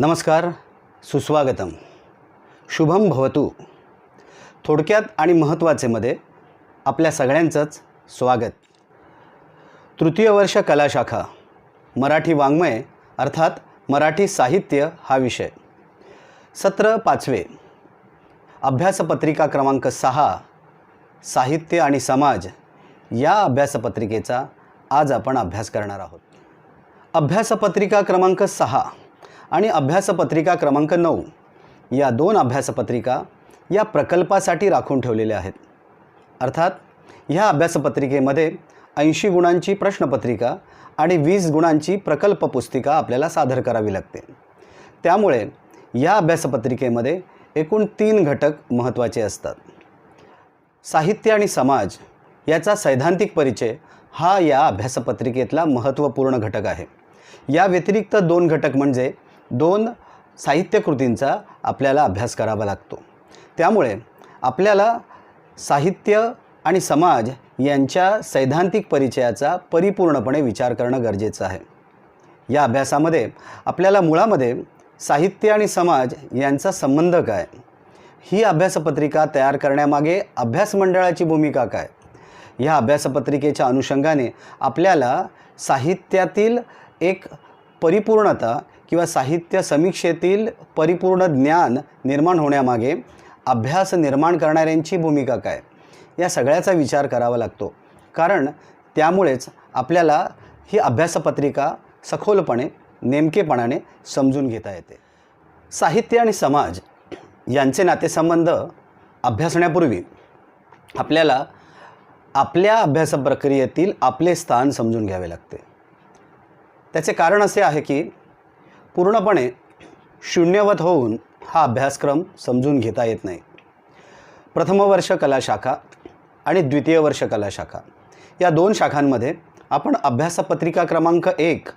नमस्कार, सुस्वागतम, शुभम भवतु. थोडक्यात आणि महत्त्वाचे मध्ये आपल्या सगळ्यांचंच स्वागत. तृतीय वर्ष कला शाखा मराठी वाङ्मय अर्थात मराठी साहित्य हा विषय. सत्र 5वे, अभ्यासपत्रिका क्रमांक 6 साहित्य आणि समाज या अभ्यासपत्रिकेचा आज आपण अभ्यास करणार आहोत. अभ्यासपत्रिका क्रमांक 6 आणि अभ्यासपत्रिका क्रमांक 9 या दोन अभ्यासपत्रिका या प्रकल्पासाठी राखून ठेवलेल्या आहेत. अर्थात ह्या अभ्यासपत्रिकेमध्ये 80 गुणांची प्रश्नपत्रिका आणि 20 गुणांची प्रकल्प पुस्तिका आपल्याला सादर करावी लागते. त्यामुळे या अभ्यासपत्रिकेमध्ये एकूण 3 घटक महत्त्वाचे असतात. साहित्य आणि समाज याचा सैद्धांतिक परिचय हा या अभ्यासपत्रिकेतला महत्त्वपूर्ण घटक आहे. या व्यतिरिक्त 2 घटक म्हणजे 2 साहित्यकृतींचा आपल्याला अभ्यास करावा लागतो. त्यामुळे आपल्याला साहित्य आणि समाज यांच्या सैद्धांतिक परिचयाचा परिपूर्णपणे विचार करणं गरजेचं आहे. या अभ्यासामध्ये आपल्याला मुळामध्ये साहित्य आणि समाज यांचा संबंध काय, ही अभ्यासपत्रिका तयार करण्यामागे अभ्यास मंडळाची भूमिका काय, ह्या अभ्यासपत्रिकेच्या अनुषंगाने आपल्याला साहित्यातील एक परिपूर्णता किंवा साहित्य समीक्षेतील परिपूर्ण ज्ञान निर्माण होण्यामागे अभ्यास निर्माण करणाऱ्यांची भूमिका काय, या सगळ्याचा विचार करावा लागतो. कारण त्यामुळेच आपल्याला ही अभ्यासपत्रिका सखोलपणे नेमकेपणाने समजून घेता येते. साहित्य आणि समाज यांचे नातेसंबंध अभ्यासण्यापूर्वी आपल्याला आपल्या अभ्यास प्रक्रियेतील आपले स्थान समजून घ्यावे लागते. त्याचे कारण असे आहे की पूर्णपणे शून्यवत होऊन हा अभ्यासक्रम समजून घेता येत नाही. प्रथम वर्ष कला शाखा आणि द्वितीय वर्ष कला शाखा या 2 शाखांमध्ये आपण अभ्यासपत्रिका क्रमांक 1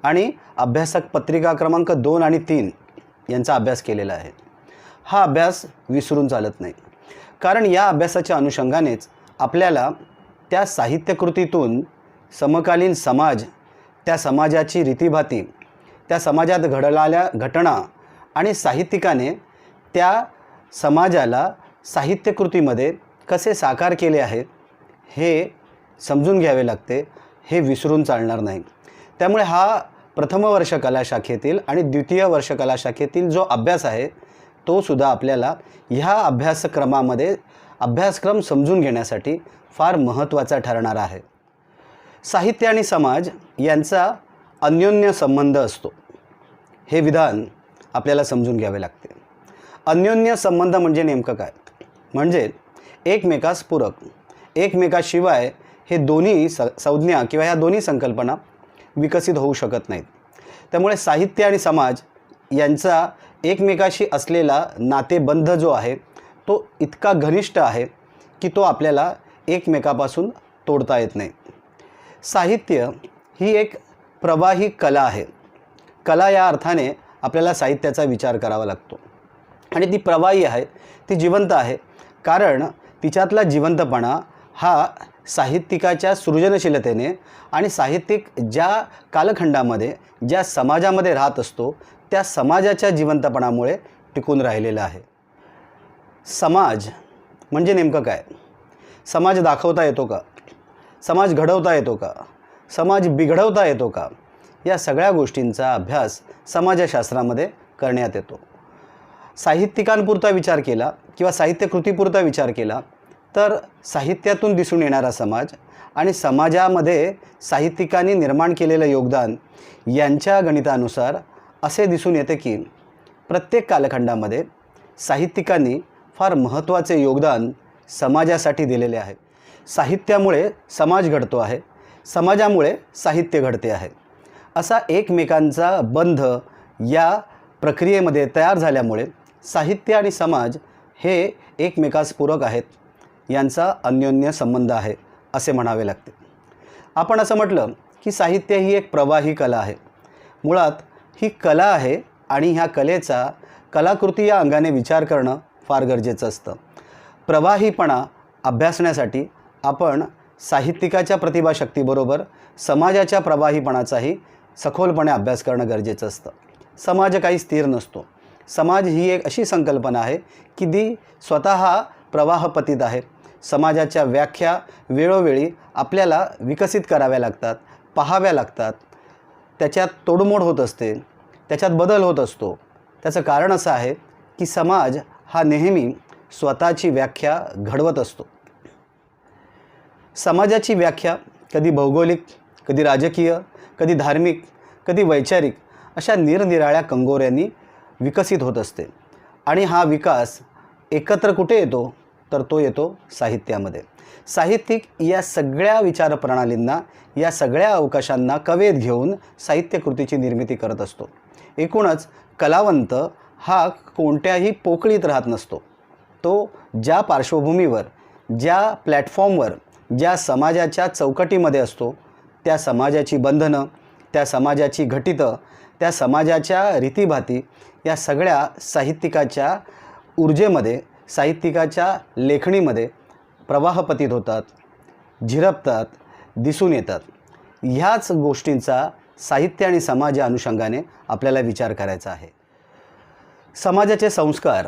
आणि अभ्यासपत्रिका क्रमांक 2 आणि 3 यांचा अभ्यास केलेला आहे. हा अभ्यास विसरून चालत नाही. कारण या अभ्यासाच्या अनुषंगानेच आपल्याला त्या साहित्यकृतीतून समकालीन समाज, त्या समाजाची रीतीभाती, त्या समाजात घडलेल्या घटना आणि साहित्यिकाने त्या समाजाला साहित्यकृतीमध्ये कसे साकार केले आहे हे समजून घ्यावे लागते. हे विसरून चालणार नाही. त्यामुळे हा प्रथम वर्ष कला शाखेतील आणि द्वितीय वर्ष कला शाखेतील जो अभ्यास आहे तो सुद्धा आपल्याला ह्या अभ्यासक्रमामध्ये अभ्यासक्रम समजून घेण्यासाठी फार महत्त्वाचा ठरणार आहे. साहित्य आणि समाज यांचा अन्योन्य संबंध असतो. हे विधान आपल्याला समजून घ्यावे लागते. अन्योन्य संबंध म्हणजे नेमकं काय? म्हणजे एकमेकास पूरक, एकमेकाशिवाय हे दोन्ही संज्ञा किंवा ह्या दोन्ही संकल्पना विकसित होऊ शकत नाहीत. त्यामुळे साहित्य आणि समाज यांचा एकमेकाशी असलेला नातेबंध जो आहे तो इतका घनिष्ठ आहे की तो आपल्याला एकमेकापासून तोडता येत नाही. साहित्य ही एक प्रवाही कला आहे. कला या अर्थाने आपल्याला साहित्याचा विचार करावा लागतो आणि ती प्रवाही आहे, ती जिवंत आहे. कारण तिच्यातला जिवंतपणा हा साहित्यिकाच्या सृजनशीलतेने आणि साहित्यिक ज्या कालखंडामध्ये ज्या समाजामध्ये राहत असतो त्या समाजाच्या जिवंतपणामुळे टिकून राहिलेला आहे. समाज म्हणजे नेमकं काय? समाज दाखवता येतो का? समाज घडवता येतो का? समाज बिघडवता येतो का? या सगळ्या गोष्टींचा अभ्यास समाजशास्त्रामध्ये करण्यात येतो. साहित्यिकांपुरता विचार केला किंवा साहित्यकृतीपुरता विचार केला तर साहित्यातून दिसून येणारा समाज आणि समाजामध्ये साहित्यिकांनी निर्माण केलेलं योगदान यांच्या गणितानुसार असे दिसून येते की प्रत्येक कालखंडामध्ये साहित्यिकांनी फार महत्त्वाचे योगदान समाजासाठी दिलेले आहे. साहित्यामुळे समाज घडतो आहे, समाजामुळे साहित्य घडते आहे. असा एकमेकांचा बंध या प्रक्रियेमध्ये तयार झाल्यामुळे साहित्य आणि समाज हे एकमेकास पूरक आहेत, यांचा अन्योन्य संबंध आहे असे म्हणावे लागते. आपण असं म्हटलं की साहित्य ही एक प्रवाही कला आहे. मुळात ही कला आहे आणि ह्या कलेचा कलाकृती या अंगाने विचार करणं फार गरजेचं असतं. प्रवाहीपणा अभ्यासण्यासाठी आपण साहित्यिकाच्या प्रतिभाशक्तीबरोबर समाजाच्या प्रवाहीपणाचाही सखोलपणे अभ्यास करणं गरजेचं असतं. समाज काही स्थिर नसतो. समाज ही एक अशी संकल्पना आहे की ती स्वतः प्रवाहपतीत आहे. समाजाच्या व्याख्या वेळोवेळी आपल्याला विकसित कराव्या लागतात, पाहाव्या लागतात. त्याच्यात तोडमोड होत असते, त्याच्यात बदल होत असतो. त्याचं कारण असं आहे की समाज हा नेहमी स्वतःची व्याख्या घडवत असतो. समाजाची व्याख्या कधी भौगोलिक, कधी राजकीय, कधी धार्मिक, कधी वैचारिक अशा निरनिराळ्या कंगोऱ्यांनी विकसित होत असते. आणि हा विकास एकत्र कुठे येतो तर तो येतो साहित्यामध्ये. साहित्यिक या सगळ्या विचारप्रणालींना, या सगळ्या अवकाशांना कवेत घेऊन साहित्यकृतीची निर्मिती करत असतो. एकूणच कलावंत हा कोणत्याही पोकळीत राहत नसतो. तो ज्या पार्श्वभूमीवर, ज्या प्लॅटफॉर्मवर, ज्या समाजाच्या चौकटीमध्ये असतो, त्या समाजाची बंधनं, त्या समाजाची घटितं, त्या समाजाच्या रीतीभाती या सगळ्या साहित्यिकाच्या ऊर्जेमध्ये, साहित्यिकाच्या लेखणीमध्ये प्रवाहपतीत होतात, झिरपतात, दिसून येतात. ह्याच गोष्टींचा साहित्य आणि समाज या अनुषंगाने आपल्याला विचार करायचा आहे. समाजाचे संस्कार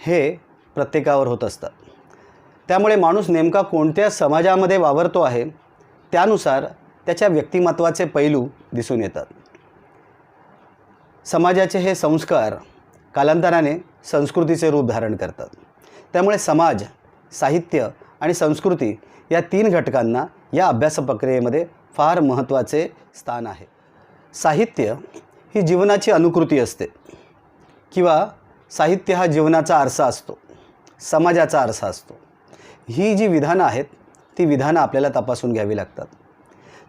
हे प्रत्येकावर होत असतात. त्यामुळे माणूस नेमका कोणत्या समाजामध्ये वावरतो आहे त्यानुसार त्याच्या व्यक्तिमत्वाचे पैलू दिसून येतात. समाजाचे हे संस्कार कालांतराने संस्कृतीचे रूप धारण करतात. त्यामुळे समाज, साहित्य आणि संस्कृती या 3 घटकांना या अभ्यास प्रक्रियेमध्ये फार महत्त्वाचे स्थान आहे. साहित्य ही जीवनाची अनुकृती असते किंवा साहित्य हा जीवनाचा आरसा असतो, समाजाचा आरसा असतो. ही जी विधानं आहेत ती विधानं आपल्याला तपासून घ्यावी लागतात.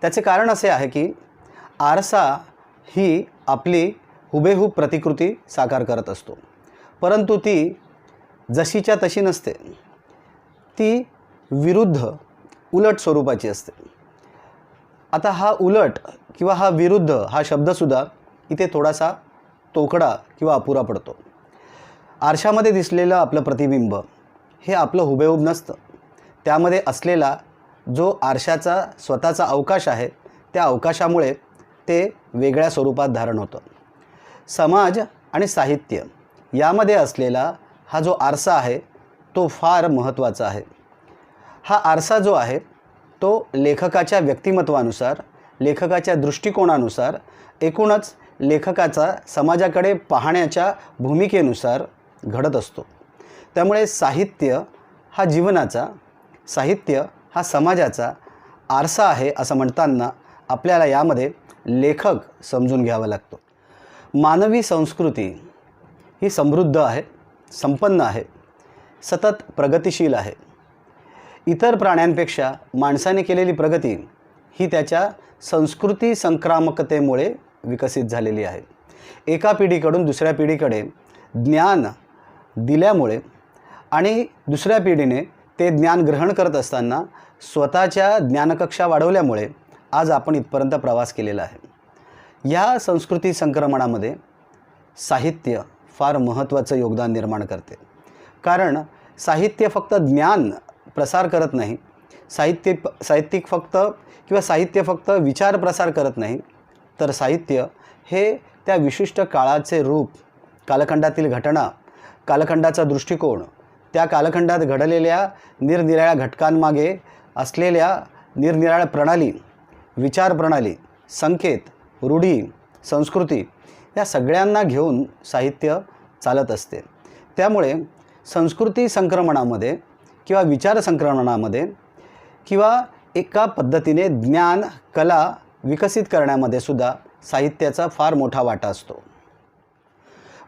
त्याचे कारण असे आहे की आरसा ही आपली हुबेहूब प्रतिकृती साकार करत असतो, परंतु ती जशीच्या तशी नसते. ती विरुद्ध, उलट स्वरूपाची असते. आता हा उलट किंवा हा विरुद्ध हा शब्दसुद्धा इथे थोडासा तोकडा किंवा अपुरा पडतो. आरशामध्ये दिसलेलं आपलं प्रतिबिंब हे आपलं हुबेहूब नसतं. त्यामध्ये असलेला जो आरशाचा स्वतःचा अवकाश आहे त्या अवकाशामुळे ते वेगळ्या स्वरूपात धारण होतं. समाज आणि साहित्य यामध्ये असलेला हा जो आरसा आहे तो फार महत्त्वाचा आहे. हा आरसा जो आहे तो लेखकाच्या व्यक्तिमत्वानुसार, लेखकाच्या दृष्टिकोनानुसार, एकूणच लेखकाचा समाजाकडे पाहण्याच्या भूमिकेनुसार घडत असतो. त्यामुळे साहित्य हा जीवनाचा, साहित्य हा समाजाचा आरसा आहे असं म्हणताना आपल्याला यामध्ये लेखक समजून घ्यावा लागतो. मानवी संस्कृती ही समृद्ध आहे, संपन्न आहे, सतत प्रगतिशील आहे. इतर प्राण्यांपेक्षा माणसाने केलेली प्रगती ही त्याच्या संस्कृती संक्रामकतेमुळे विकसित झालेली आहे. एका पिढीकडून दुसऱ्या पिढीकडे ज्ञान दिल्यामुळे आणि दुसऱ्या पिढीने ते ज्ञान ग्रहण करत असताना स्वतःच्या ज्ञानकक्षा वाढवल्यामुळे आज आपण इथपर्यंत प्रवास केलेला आहे. या संस्कृती संक्रमणामध्ये साहित्य फार महत्त्वाचं योगदान निर्माण करते. कारण साहित्य फक्त ज्ञान प्रसार करत नाही, साहित्यिक फक्त विचार प्रसार करत नाही, तर साहित्य हे त्या विशिष्ट काळाचे रूप, कालखंडातील घटना, कालखंडाचा दृष्टिकोन, त्या कालखंडात घडलेल्या निरनिराळ्या घटकांमागे असलेल्या निरनिराळ्या प्रणाली, विचारप्रणाली, संकेत, रूढी, संस्कृती या सगळ्यांना घेऊन साहित्य चालत असते. त्यामुळे संस्कृती संक्रमणामध्ये किंवा विचार संक्रमणामध्ये किंवा एका पद्धतीने ज्ञान, कला विकसित करण्यामध्ये सुद्धा साहित्याचा फार मोठा वाटा असतो.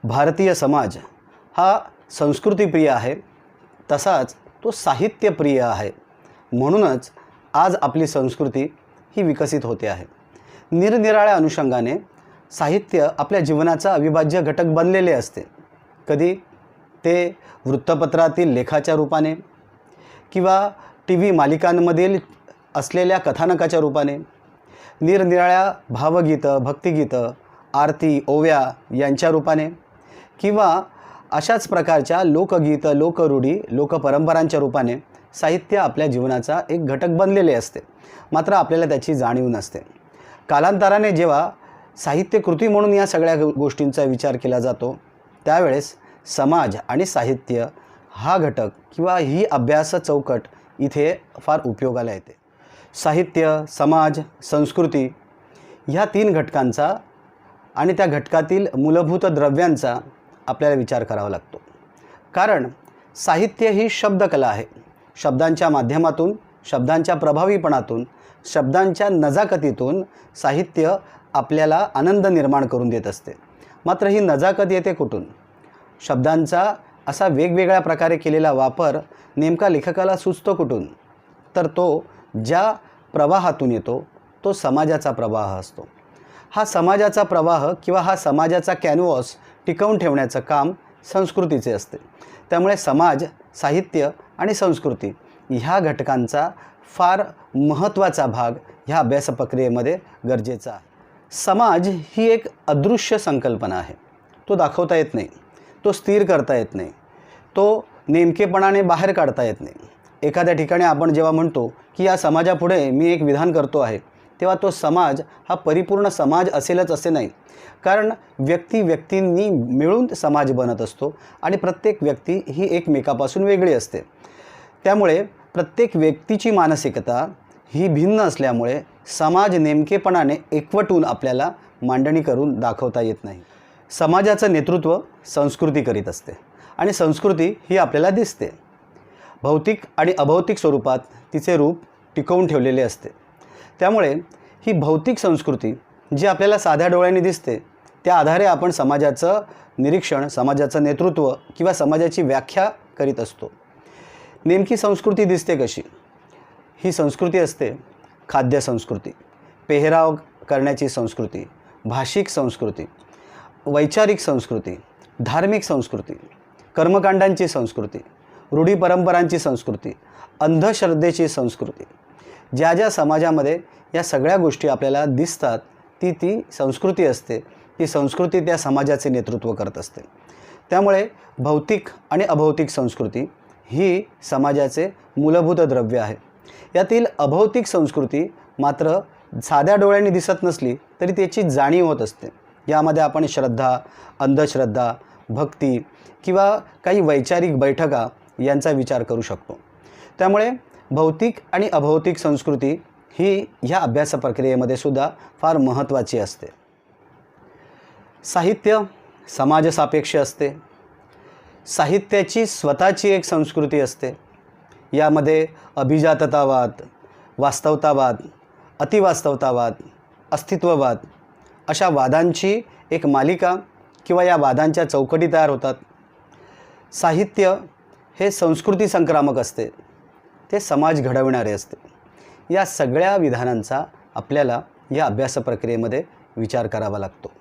भारतीय समाज हा संस्कृतीप्रिय आहे, तसाच तो साहित्यप्रिय आहे. म्हणूनच आज आपली संस्कृती ही विकसित होते आहे. निरनिराळ्या अनुषंगाने साहित्य आपल्या जीवनाचा अविभाज्य घटक बनलेले असते. कधी ते वृत्तपत्रातील लेखाच्या रूपाने किंवा TV मालिकांमधील असलेल्या कथानकाच्या रूपाने, निरनिराळ्या भावगीतं, भक्तिगीतं, आरती, ओव्या यांच्या रूपाने किंवा अशाच प्रकारच्या लोकगीतं, लोकरूढी, लोकपरंपरांच्या रूपाने साहित्य आपल्या जीवनाचा एक घटक बनलेले असते. मात्र आपल्याला त्याची जाणीव नसते. कालांतराने जेव्हा साहित्यकृती म्हणून या सगळ्या गोष्टींचा विचार केला जातो, त्यावेळेस समाज आणि साहित्य हा घटक किंवा ही अभ्यास चौकट इथे फार उपयोगाला येते. साहित्य, समाज, संस्कृती ह्या 3 घटकांचा आणि त्या घटकातील मूलभूत द्रव्यांचा आपल्याला विचार करावा लागतो. कारण साहित्य ही शब्दकला आहे. शब्दांच्या माध्यमातून, शब्दांच्या प्रभावीपणातून, शब्दांच्या नजाकतीतून साहित्य आपल्याला आनंद निर्माण करून देत असते. मात्र ही नजाकत येते कुठून? शब्दांचा असा वेगवेगळ्या प्रकारे केलेला वापर नेमका लेखकाला सुचतो कुठून? तर तो ज्या प्रवाहातून येतो तो समाजाचा प्रवाह असतो. हा समाजाचा प्रवाह किंवा हा समाजाचा कॅनव्हास टिकवून ठेवण्याचं काम संस्कृतीचे असते. त्यामुळे समाज, साहित्य आणि संस्कृती ह्या घटकांचा फार महत्त्वाचा भाग ह्या अभ्यास प्रक्रियेमध्ये गरजेचा आहे. समाज ही एक अदृश्य संकल्पना आहे. तो दाखवता येत नाही, तो स्थिर करता येत नाही, तो नेमकेपणाने बाहेर काढता येत नाही. एखाद्या ठिकाणी आपण जेव्हा म्हणतो की या समाजापुढे मी एक विधान करतो आहे, तेव्हा तो समाज हा परिपूर्ण समाज असेलच असे नाही. कारण व्यक्तींनी मिळून समाज बनत असतो आणि प्रत्येक व्यक्ती ही एकमेकापासून वेगळी असते. त्यामुळे प्रत्येक व्यक्तीची मानसिकता ही भिन्न असल्यामुळे समाज नेमकेपणाने एकवटून आपल्याला मांडणी करून दाखवता येत नाही. समाजाचं नेतृत्व संस्कृती करीत असते आणि संस्कृती ही आपल्याला दिसते. भौतिक आणि अभौतिक स्वरूपात तिचे रूप टिकवून ठेवलेले असते. त्यामुळे ही भौतिक संस्कृती जी आपल्याला साध्या डोळ्यांनी दिसते, त्या आधारे आपण समाजाचं निरीक्षण, समाजाचं नेतृत्व किंवा समाजाची व्याख्या करीत असतो. नेमकी संस्कृती दिसते कशी? ही संस्कृती असते खाद्य संस्कृती, पेहराव करण्याची संस्कृती, भाषिक संस्कृती, वैचारिक संस्कृती, धार्मिक संस्कृती, कर्मकांडांची संस्कृती, रूढी परंपरांची संस्कृती, अंधश्रद्धेची संस्कृती. ज्या ज्या समाजामध्ये या सगळ्या गोष्टी आपल्याला दिसतात ती संस्कृती असते. ती संस्कृती त्या समाजाचे नेतृत्व करत असते. त्यामुळे भौतिक आणि अभौतिक संस्कृती ही समाजाचे मूलभूत द्रव्य आहे. यातील अभौतिक संस्कृती मात्र साध्या डोळ्यांनी दिसत नसली तरी त्याची जाणीव होत असते. यामध्ये आपण श्रद्धा, अंधश्रद्धा, भक्ती किंवा काही वैचारिक बैठका यांचा विचार करू शकतो. त्यामुळे भौतिक आणि अभौतिक संस्कृती ही ह्या अभ्यास प्रक्रियेमध्ये सुद्धा फार महत्त्वाची असते. साहित्य समाजसापेक्ष असते. साहित्याची स्वतःची एक संस्कृती असते. यामध्ये अभिजाततावाद, वास्तवतावाद, अतिवास्तवतावाद, अस्तित्ववाद अशा वादांची एक मालिका किंवा या वादांच्या चौकटी तयार होतात. साहित्य हे संस्कृती संक्रामक असते, ते समाज घडविणारे असते. या सगळ्या विधानांचा आपल्याला या अभ्यास प्रक्रियेमध्ये विचार करावा लागतो.